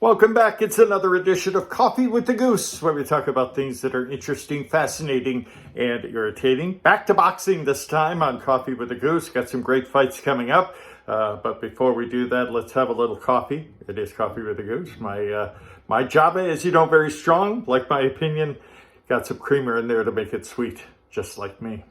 Welcome back. It's another edition of Coffee with the Goose, where we talk about things that are interesting, fascinating, and irritating. Back to boxing this time on Coffee with the Goose. Got some great fights coming up. But before we do that, let's have a little coffee. It is Coffee with the Goose. My Java, as you know, very strong. Like my opinion, got some creamer in there to make it sweet, just like me.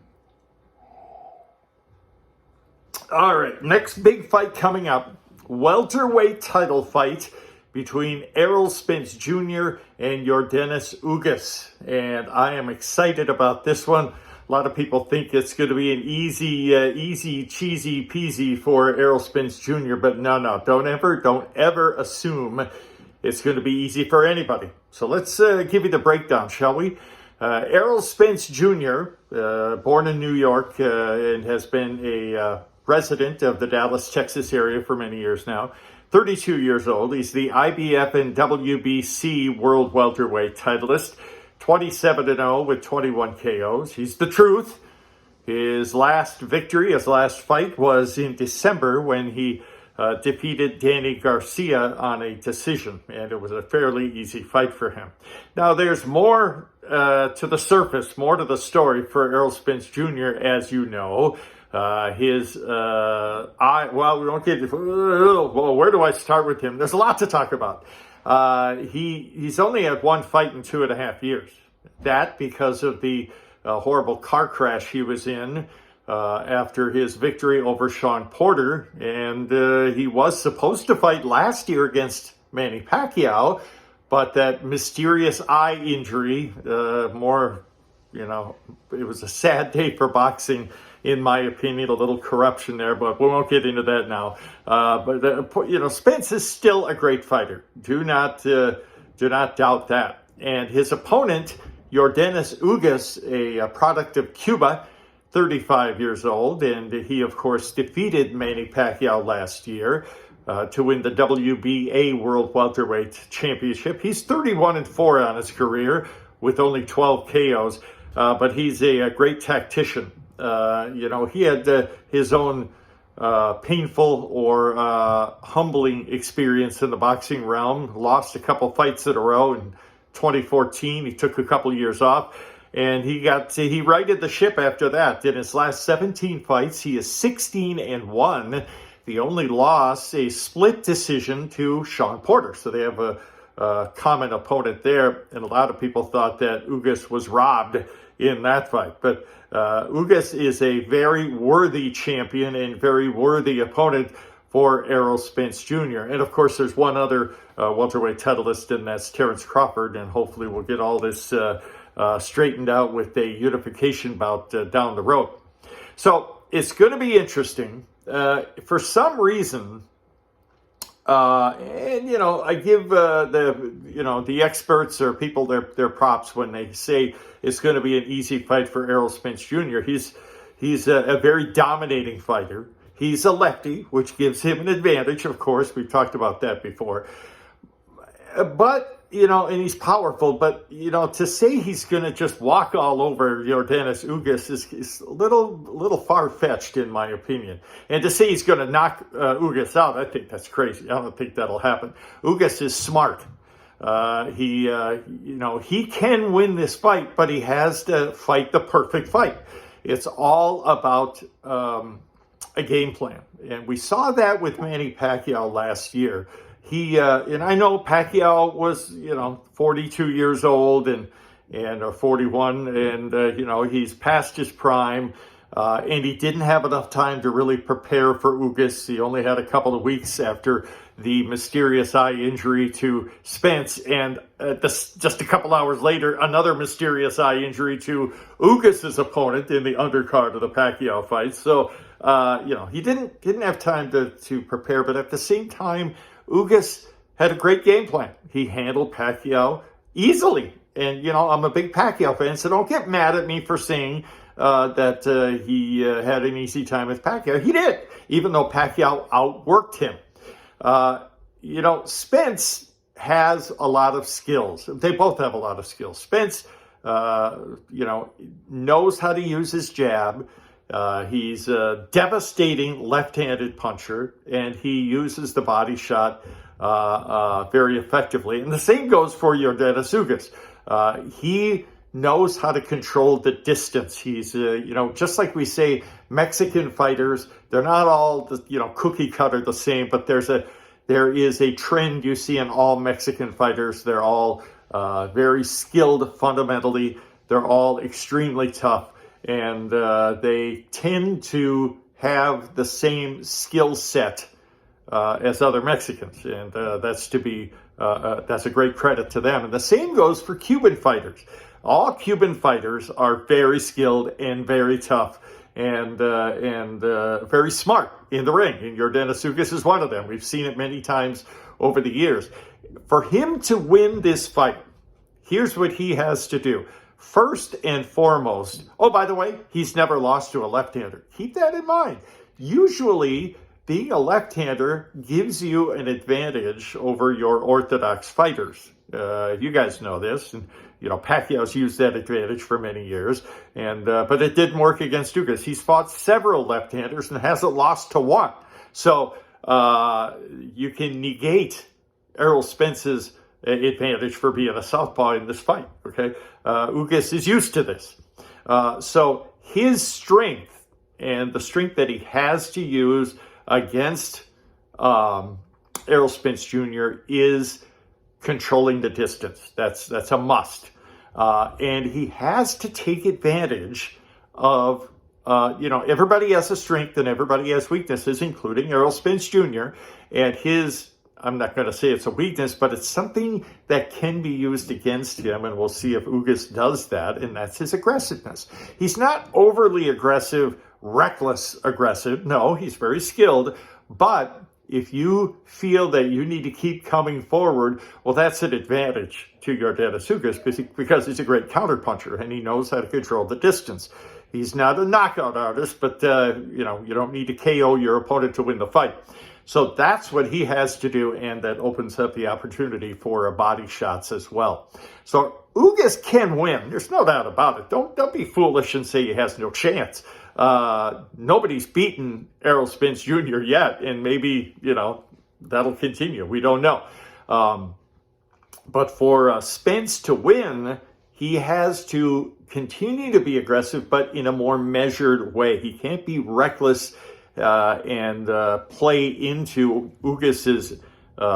All right, next big fight coming up. Welterweight title fight between Errol Spence Jr. and Spence-Ugas. And I am excited about this one. A lot of people think it's going to be an easy, cheesy peasy for Errol Spence Jr., but no, don't ever assume it's going to be easy for anybody. So let's give you the breakdown, shall we? Errol Spence Jr., born in New York and has been a resident of the Dallas, Texas area for many years now. 32 years old. He's the IBF and WBC World Welterweight titleist. 27-0 with 21 KOs. He's the truth. His last fight was in December when he defeated Danny Garcia on a decision, and it was a fairly easy fight for him. Now, there's more to the surface, more to the story for Errol Spence Jr., as you know. We won't get, where do I start with him? There's a lot to talk about. He's only had one fight in 2.5 years. That because of the horrible car crash he was in after his victory over Sean Porter. And he was supposed to fight last year against Manny Pacquiao, but that mysterious eye injury, it was a sad day for boxing, in my opinion. A little corruption there, but we won't get into that now. Spence is still a great fighter. Do not doubt that. And his opponent, Spence-Ugas, a product of Cuba, 35 years old, and he, of course, defeated Manny Pacquiao last year to win the WBA World Welterweight Championship. He's 31-4 on his career with only 12 KOs, but he's a great tactician. He had his own painful or humbling experience in the boxing realm. Lost a couple fights in a row in 2014. He took a couple years off, and he righted the ship after that. In his last 17 fights, he is 16-1. The only loss, a split decision to Sean Porter. So they have a common opponent there, and a lot of people thought that Ugas was robbed in that fight. But Ugas is a very worthy champion and very worthy opponent for Errol Spence Jr. And, of course, there's one other welterweight titleist, and that's Terrence Crawford. And hopefully we'll get all this straightened out with a unification bout down the road. So it's going to be interesting. For some reason, I give the experts or people their props when they say it's going to be an easy fight for Errol Spence Jr. He's a very dominating fighter. He's a lefty, which gives him an advantage, of course. We've talked about that before. But, and he's powerful. But, to say he's going to just walk all over Spence-Ugas is a little far-fetched, in my opinion. And to say he's going to knock Ugas out, I think that's crazy. I don't think that'll happen. Ugas is smart. He can win this fight, but he has to fight the perfect fight. It's all about a game plan. And we saw that with Manny Pacquiao last year. And I know Pacquiao was, 42 years old and 41, and, he's past his prime, and he didn't have enough time to really prepare for Ugas. He only had a couple of weeks after the mysterious eye injury to Spence, and just a couple hours later, another mysterious eye injury to Ugas' opponent in the undercard of the Pacquiao fight. So, he didn't have time to prepare, but at the same time, Ugas had a great game plan. He handled Pacquiao easily. And, I'm a big Pacquiao fan, so don't get mad at me for saying that he had an easy time with Pacquiao. He did, even though Pacquiao outworked him. Spence has a lot of skills. They both have a lot of skills. Spence, knows how to use his jab. He's a devastating left-handed puncher, and he uses the body shot very effectively. And the same goes for Yordenis Ugas. He knows how to control the distance. He's, just like we say, Mexican fighters, they're not all, cookie cutter the same, but there is a trend you see in all Mexican fighters. They're all very skilled fundamentally. They're all extremely tough, and they tend to have the same skill set as other Mexicans, and that's a great credit to them. And the same goes for Cuban fighters. All Cuban fighters are very skilled and very tough and very smart in the ring. And Yordenis Ugas is one of them. We've seen it many times over the years. For him to win this fight, here's what he has to do. First and foremost, oh, by the way, he's never lost to a left-hander. Keep that in mind. Usually, being a left-hander gives you an advantage over your orthodox fighters. You guys know this, and Pacquiao's used that advantage for many years, and but it didn't work against Ugas. He's fought several left-handers and hasn't lost to one. So you can negate Errol Spence's advantage for being a southpaw in this fight. Okay, Ugas is used to this, so his strength and the strength that he has to use against Errol Spence Jr. is controlling the distance. That's a must, and he has to take advantage of everybody has a strength and everybody has weaknesses, including Errol Spence Jr. and his. I'm not going to say it's a weakness, but it's something that can be used against him, and we'll see if Ugas does that, and that's his aggressiveness. He's not overly aggressive, reckless aggressive. No, he's very skilled, but if you feel that you need to keep coming forward, well, that's an advantage to Yordenis Ugas because he's a great counterpuncher, and he knows how to control the distance. He's not a knockout artist, but, you don't need to KO your opponent to win the fight. So that's what he has to do, and that opens up the opportunity for body shots as well. So Ugas can win. There's no doubt about it. Don't be foolish and say he has no chance. Nobody's beaten Errol Spence Jr. yet, and maybe, that'll continue. We don't know. But for Spence to win, he has to continue to be aggressive, but in a more measured way. He can't be reckless and play into Ugas's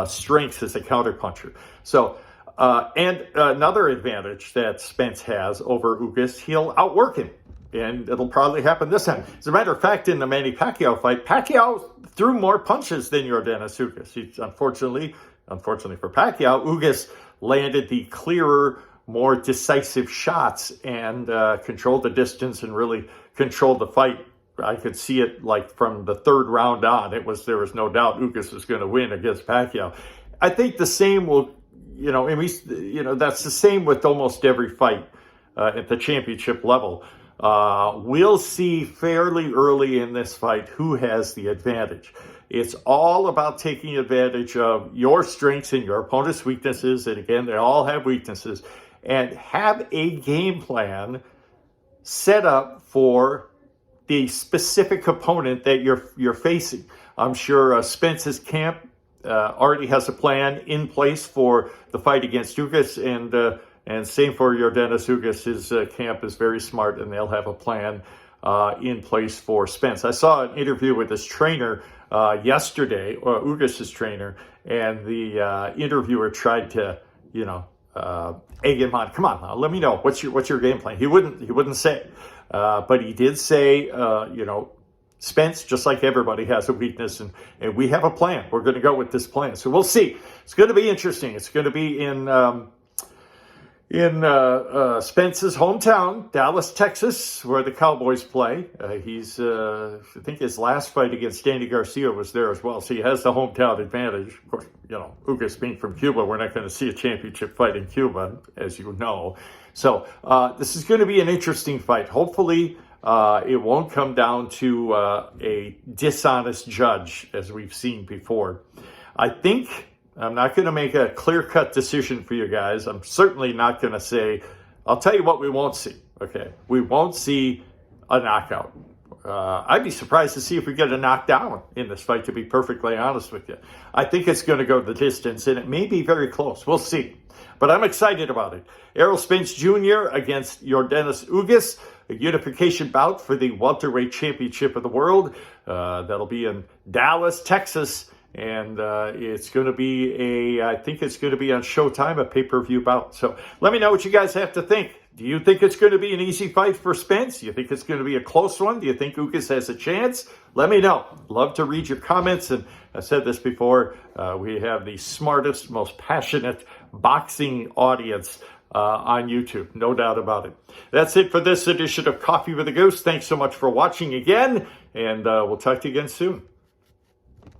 strengths as a counterpuncher. So, and another advantage that Spence has over Ugas, he'll outwork him, and it'll probably happen this time. As a matter of fact, in the Manny Pacquiao fight, Pacquiao threw more punches than Yordenis Ugas. Unfortunately for Pacquiao, Ugas landed the clearer, more decisive shots and controlled the distance and really controlled the fight. I could see it like from the third round on. There was no doubt Ugas was going to win against Pacquiao. I think the same will, that's the same with almost every fight at the championship level. We'll see fairly early in this fight who has the advantage. It's all about taking advantage of your strengths and your opponent's weaknesses. And again, they all have weaknesses. And have a game plan set up for the specific opponent that you're facing. I'm sure Spence's camp already has a plan in place for the fight against Ugas, and same for Yordenis Ugas. His camp is very smart, and they'll have a plan in place for Spence. I saw an interview with his trainer yesterday, or Ugas's trainer, and the interviewer tried to, egg him on. Come on, now, let me know what's your game plan. He wouldn't say. But he did say, Spence, just like everybody, has a weakness, and we have a plan. We're going to go with this plan. So we'll see. It's going to be interesting. It's going to be in Spence's hometown, Dallas, Texas, where the Cowboys play. I think his last fight against Danny Garcia was there as well. So he has the hometown advantage. Of course, Ugas being from Cuba, we're not going to see a championship fight in Cuba, as you know. So this is going to be an interesting fight. Hopefully, it won't come down to a dishonest judge, as we've seen before. I think I'm not going to make a clear-cut decision for you guys. I'm certainly not going to say, I'll tell you what we won't see, okay? We won't see a knockout. I'd be surprised to see if we get a knockdown in this fight, to be perfectly honest with you. I think it's going to go the distance, and it may be very close. We'll see. But I'm excited about it. Errol Spence Jr. against Spence-Ugas, a unification bout for the welterweight championship of the world. That'll be in Dallas, Texas. And it's going to be I think it's going to be on Showtime, a pay-per-view bout. So let me know what you guys have to think. Do you think it's going to be an easy fight for Spence? Do you think it's going to be a close one? Do you think Ugas has a chance? Let me know. Love to read your comments. And I said this before, we have the smartest, most passionate boxing audience on YouTube. No doubt about it. That's it for this edition of Coffee with a Goose. Thanks so much for watching again. And we'll talk to you again soon.